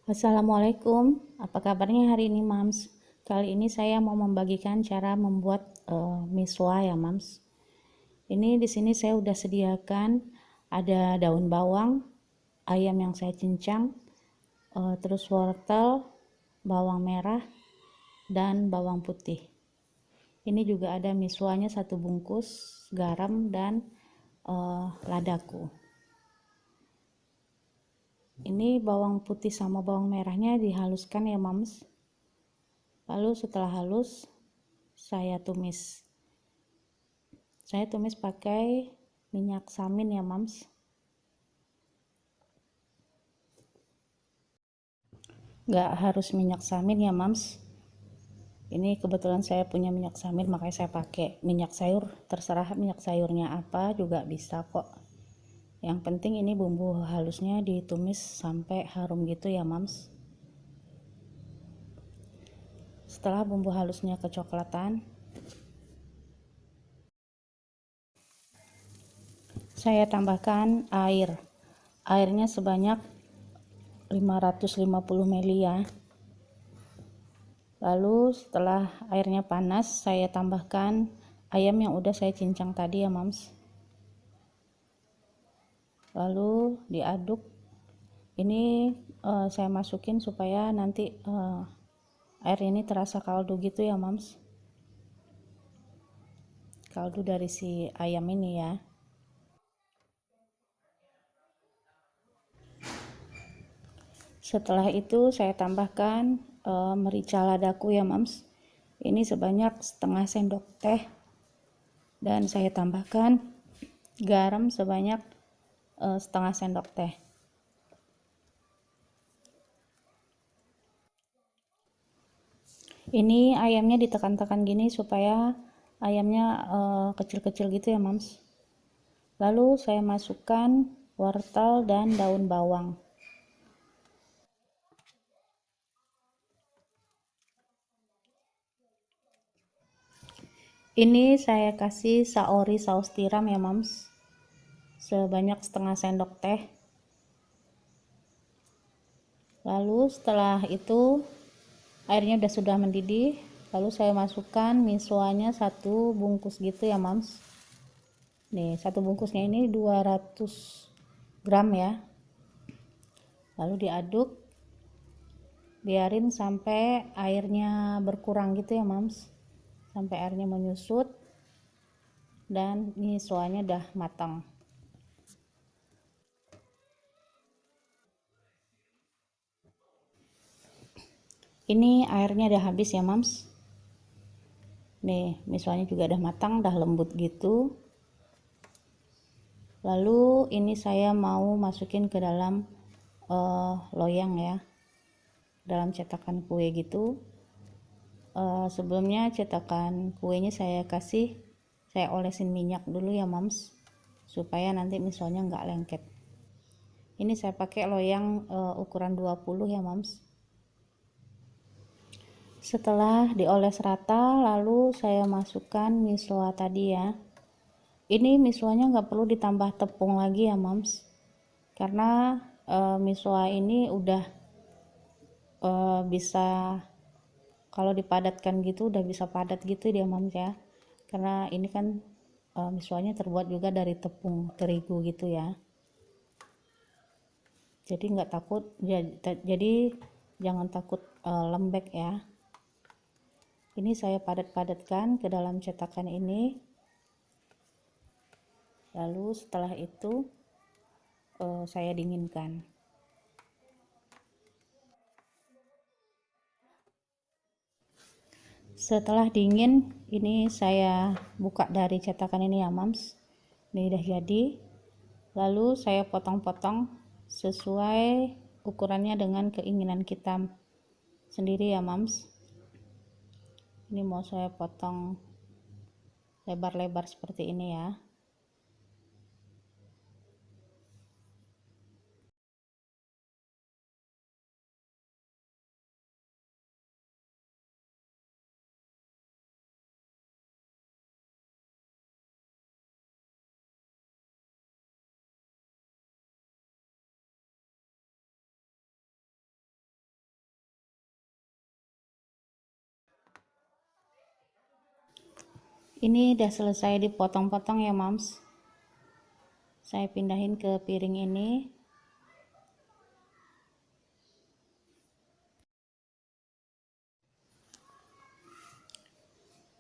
Assalamualaikum, apa kabarnya hari ini Mams? Kali ini saya mau membagikan cara membuat miswa ya Mams. Ini di sini saya udah sediakan ada daun bawang, ayam yang saya cincang, terus wortel, bawang merah, dan bawang putih. Ini juga ada miswanya satu bungkus, garam dan ladaku. Ini bawang putih sama bawang merahnya dihaluskan ya Mams. Lalu setelah halus saya tumis pakai minyak samin ya Mams. Nggak harus minyak samin ya Mams, ini kebetulan saya punya minyak samin makanya saya pakai. Minyak sayur terserah minyak sayurnya apa juga bisa kok, yang penting ini bumbu halusnya ditumis sampai harum gitu ya Mams. Setelah bumbu halusnya kecoklatan, saya tambahkan airnya sebanyak 550 ml ya. Lalu setelah airnya panas, saya tambahkan ayam yang udah saya cincang tadi ya Mams. Lalu diaduk. Ini saya masukin supaya nanti air ini terasa kaldu gitu ya Mams, kaldu dari si ayam ini ya. Setelah itu saya tambahkan merica ladaku ya Mams, ini sebanyak setengah sendok teh, dan saya tambahkan garam sebanyak setengah sendok teh. Ini ayamnya ditekan-tekan gini supaya ayamnya kecil-kecil gitu ya Mams. Lalu saya masukkan wortel dan daun bawang. Ini saya kasih saori saus tiram ya Mams, sebanyak setengah sendok teh. Lalu setelah itu airnya sudah mendidih, lalu saya masukkan miswanya satu bungkus gitu ya Mams. Nih, satu bungkusnya ini 200 gram ya. Lalu diaduk, biarin sampai airnya berkurang gitu ya Mams, sampai airnya menyusut dan miswanya udah matang. Ini airnya udah habis ya Mams. Nih, miswanya juga udah matang, udah lembut gitu. Lalu ini saya mau masukin ke dalam loyang ya, dalam cetakan kue gitu. Sebelumnya cetakan kuenya saya olesin minyak dulu ya Mams, supaya nanti miswanya nggak lengket. Ini saya pakai loyang ukuran 20 ya Mams. Setelah dioles rata, lalu saya masukkan miswa tadi ya. Ini miswanya nggak perlu ditambah tepung lagi ya Mams, karena miswa ini udah bisa, kalau dipadatkan gitu udah bisa padat gitu dia Mams ya, karena ini kan miswanya terbuat juga dari tepung terigu gitu ya, jadi nggak takut, jadi jangan takut lembek ya. Ini saya padat-padatkan ke dalam cetakan ini. Lalu setelah itu saya dinginkan. Setelah dingin, ini saya buka dari cetakan ini ya Mams. Ini udah jadi. Lalu saya potong-potong sesuai ukurannya dengan keinginan kita sendiri ya Mams. Ini mau saya potong lebar-lebar seperti ini ya. Ini udah selesai dipotong-potong ya mams. Saya pindahin ke piring ini.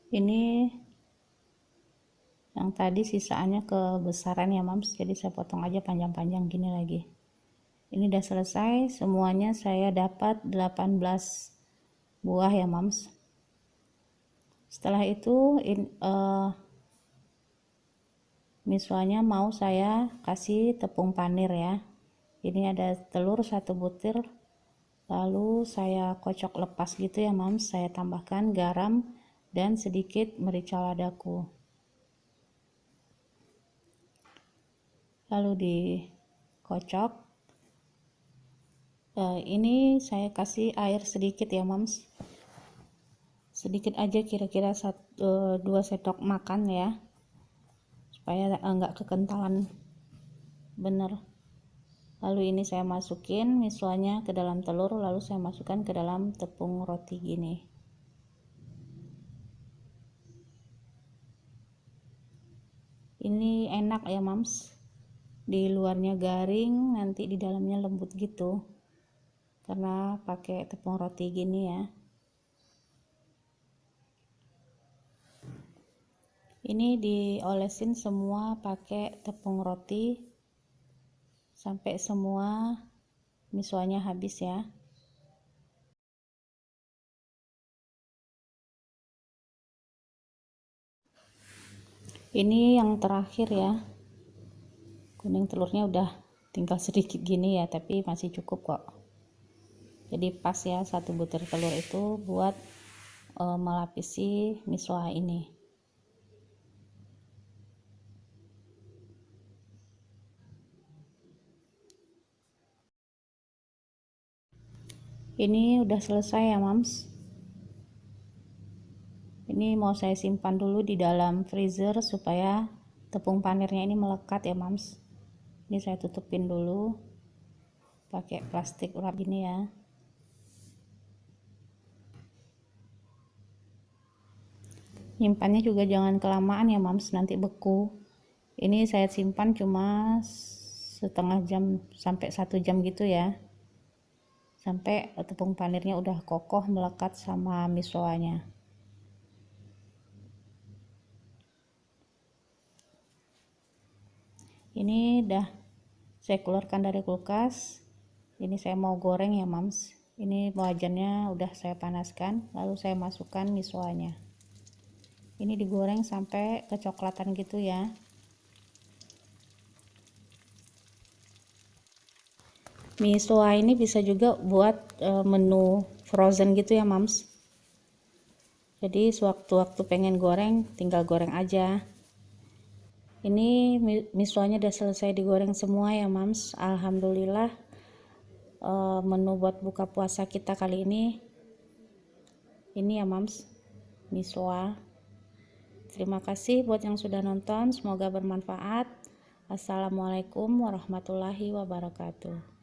Ini yang tadi sisaannya kebesaran ya mams, jadi saya potong aja panjang-panjang gini lagi. Ini udah selesai semuanya, saya dapat 18 buah ya mams. Setelah itu miswanya mau saya kasih tepung panir ya. Ini ada telur 1 butir, lalu saya kocok lepas gitu ya mams. Saya tambahkan garam dan sedikit merica ladaku, lalu dikocok. Ini saya kasih air sedikit ya mams, sedikit aja, kira-kira 2 sendok makan ya, supaya enggak kekentalan bener. Lalu ini saya masukin miswanya ke dalam telur, lalu saya masukkan ke dalam tepung roti gini. Ini enak ya mams, di luarnya garing, nanti di dalamnya lembut gitu, karena pakai tepung roti gini ya. Ini diolesin semua pakai tepung roti sampai semua miswanya habis ya. Ini yang terakhir ya, kuning telurnya udah tinggal sedikit gini ya, tapi masih cukup kok. Jadi pas ya 1 butir telur itu buat melapisi miswa ini. Ini udah selesai ya mams. Ini mau saya simpan dulu di dalam freezer supaya tepung panirnya ini melekat ya mams. Ini saya tutupin dulu pakai plastik wrap ini ya. Nyimpannya juga jangan kelamaan ya mams, nanti beku. Ini saya simpan cuma setengah jam sampai 1 jam gitu ya, sampai tepung panirnya udah kokoh melekat sama miswanya. Ini udah saya keluarkan dari kulkas. Ini saya mau goreng ya mams. Ini wajannya udah saya panaskan, lalu saya masukkan miswanya. Ini digoreng sampai kecoklatan gitu ya. Miswa ini bisa juga buat menu frozen gitu ya mams. Jadi sewaktu-waktu pengen goreng tinggal goreng aja. Ini miswanya udah selesai digoreng semua ya mams. Alhamdulillah, menu buat buka puasa kita kali ini ya mams, miswa. Terima kasih buat yang sudah nonton, semoga bermanfaat. Assalamualaikum warahmatullahi wabarakatuh.